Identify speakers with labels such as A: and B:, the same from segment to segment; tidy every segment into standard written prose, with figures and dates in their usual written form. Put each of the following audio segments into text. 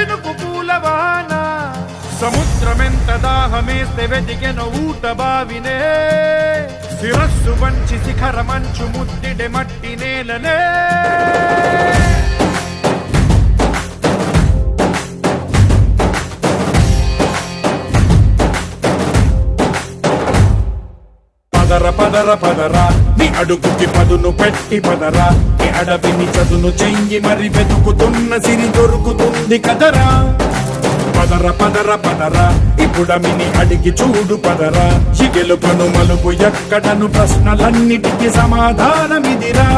A: చినుకు పూలవాన సముద్రమెంత దాహమేస్తే వెతికెను ఊట బావినే శిరస్సు వంచి శిఖర మంచు ముద్దిడే మట్టి నేలనే పదర పదర పదరా నీ అడుగుకి పదును పెట్టి పదరా ఈ అడవిని చదును చెయ్యి మరి వెతుకుతున్న సిరి దొరుకుతుంది కదరా పదర పదర పదరా ఇప్పుడమిని అడిగి చూడు పదరా ఈ గెలుపను మలుపు ఎక్కడను ప్రశ్నలన్నిటికీ సమాధానమిదిరా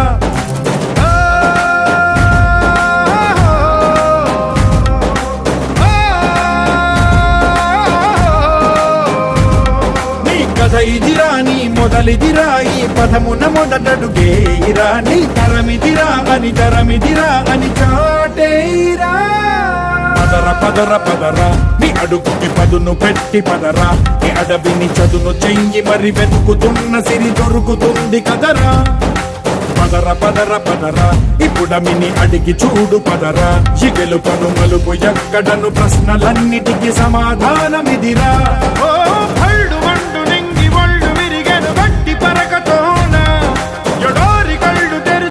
A: ఇదిరా నీ మొదలిదిరా ఈ పదమున మొదటడుగేరా నీ తరమిదిరా అని చాటేరా పదర పదర పదరా నీ అడుగుకి పదును పెట్టి పదరా ఈ అడవిని చదును చెయ్యి మరి వెతుకుతున్న సిరి దొరుకుతుంది కదరా పదర పదర పదరా ఇప్పుడమిని అడిగి చూడు పదరా ఈ గెలుపను మలుపు ఎక్కడను ప్రశ్నలన్నిటికీ సమాధానమిదిరా ఓ భళ్ళు వండు నింగి ఒళ్ళు విరిగెను గట్టి పరకతోన ఎడోరి కళ్ళు తెరి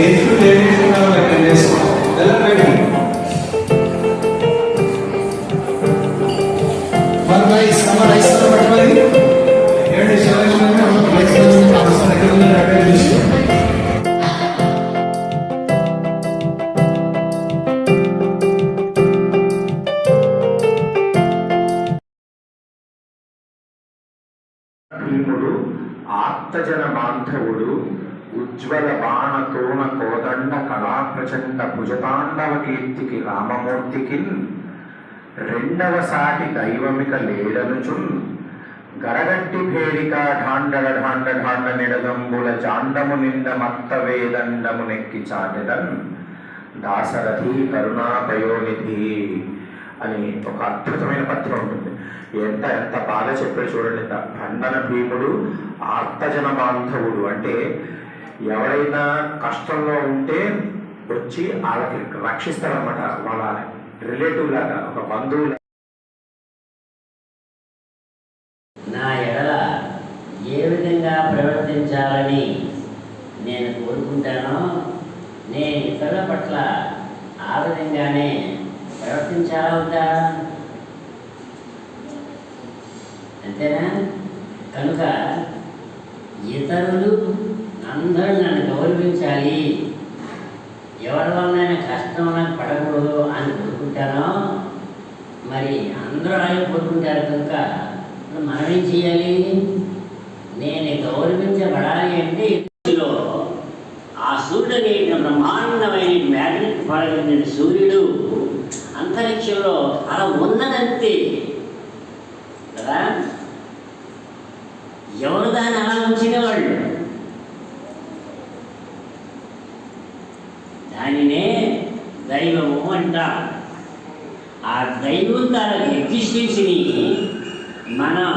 B: faithful dedication of attendance. Tell ready. One rice, our rice is what was it? Here is selection of rice is also regular attendance.
C: భీముడు ఆర్తజన బాంధవుడు ఉజ్వల బాణతోణ కోదండ కళాప్రచండ భుజతాండవ కీర్తికి రామమూర్తికి రెండవ సాటి దైవమిక లేడనుచున్ గరగట్టి భేడిక ఢాండడ ఢాండ ఢాండ నిడదంబుల జాండము నిండ మత్త వేదండము నెక్కి చాటెదన్ దాశరథి కరుణాపయోనిధి అని ఒక అద్భుతమైన పత్రం ఉంటుంది. ఎంత ఎంత బాగా చెప్పాడు చూడండి. ఖండన భీముడు ఆర్తజన బాంధవుడు అంటే ఎవరైనా కష్టంలో ఉంటే వచ్చి వాళ్ళకి రక్షిస్తారనమాట. వాళ్ళ రిలేటివ్ లాగా, ఒక బంధువు.
D: నా ఎడల ఏ విధంగా ప్రవర్తించాలని నేను కోరుకుంటానో నేను ఇతరుల పట్ల ఆ విధంగానే ప్రవర్తించాలవుతా. అంతేనా? కనుక ఇతరులు అందరూ నన్ను గౌరవించాలి, ఎవరి వల్లైనా కష్టం నాకు పడకూడదు అని కోరుకుంటానో మరి అందరూ ఆయన కోరుకుంటారు. కనుక మనం ఏం చేయాలి? నేను గౌరవించబడాలి అంటే ఇందులో ఆ సూర్యుడు అనేటువంటి బ్రహ్మాండమైన మ్యాగ్నెట్ పడగలిగిన సూర్యుడు అంతరిక్షంలో అలా ఉన్నదంతే కదా. ఎవరు దాన్ని అలా ఉంచిన వాళ్ళు దానినే దైవము అంటారు. ఆ దైవం తన ఎగ్జిస్టెన్స్ని మనం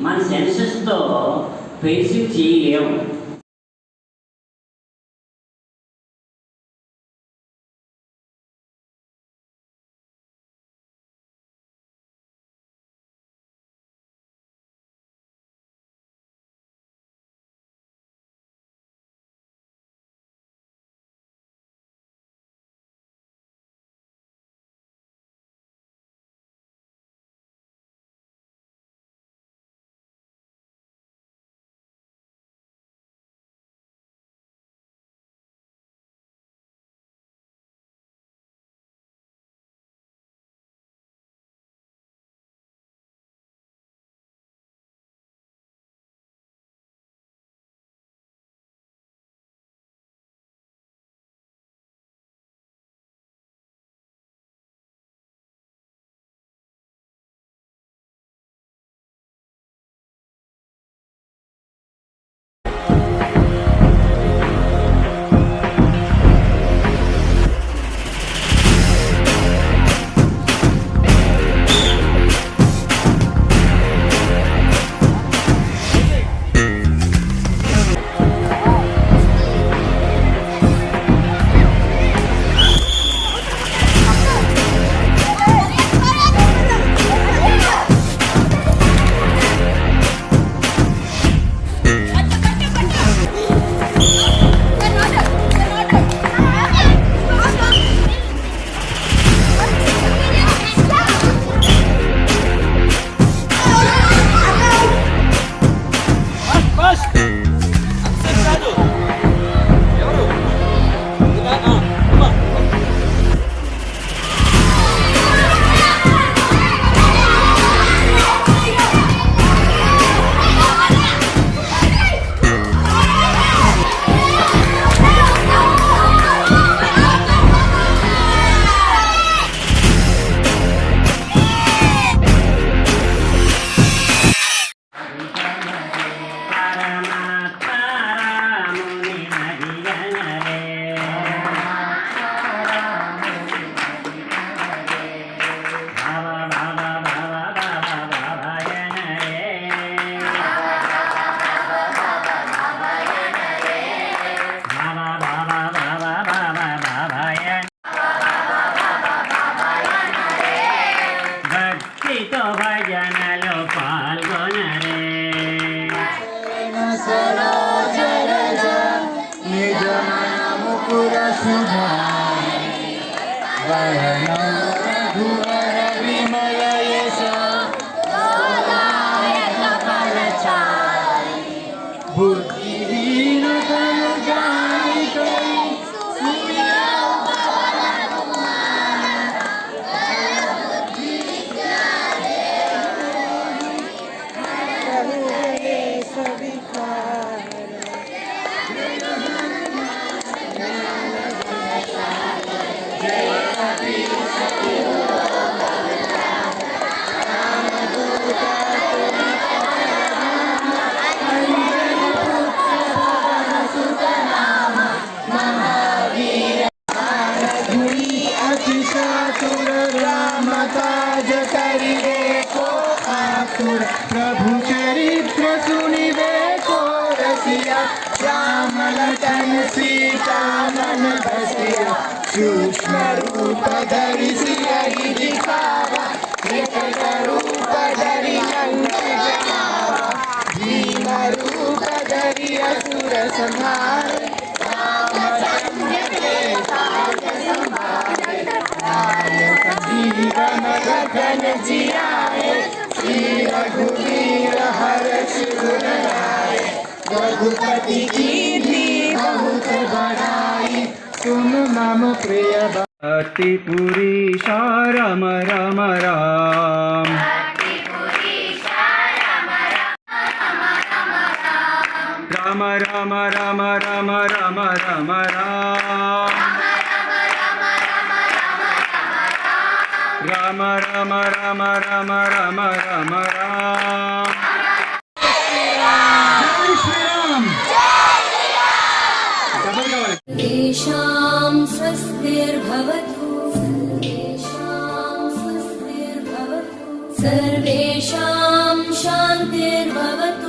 D: మన సెన్సెస్తో పెర్సీవ్ చేయలేము.
B: बुद्धिहीन तन जानी करी रामताज करिवे को आतुर प्रभु चरित्र सुनिवे को रसिया राम लखन सीता मन बसिया सूक्ष्म रूप धरि सियहि दिखावा विकट रूप धरि लंक जरावा भीम रूप धरि असुर संहारे रामचंद्र के काज संभाले जीवन गगन जियाए श्री रघुवीर हर्ष गुण गाए रघुपति की भी बहुत बड़ाई सुन मम प्रिय भक्ति पुरी राम राम राम राम राम राम राम राम राम राम राम राम राम राम राम राम राम जय श्री राम
E: सर्वेषां स्वस्तिर्भवतु सर्वेषां स्वस्तिर्भवतु सर्वेषां शान्तिर्भवतु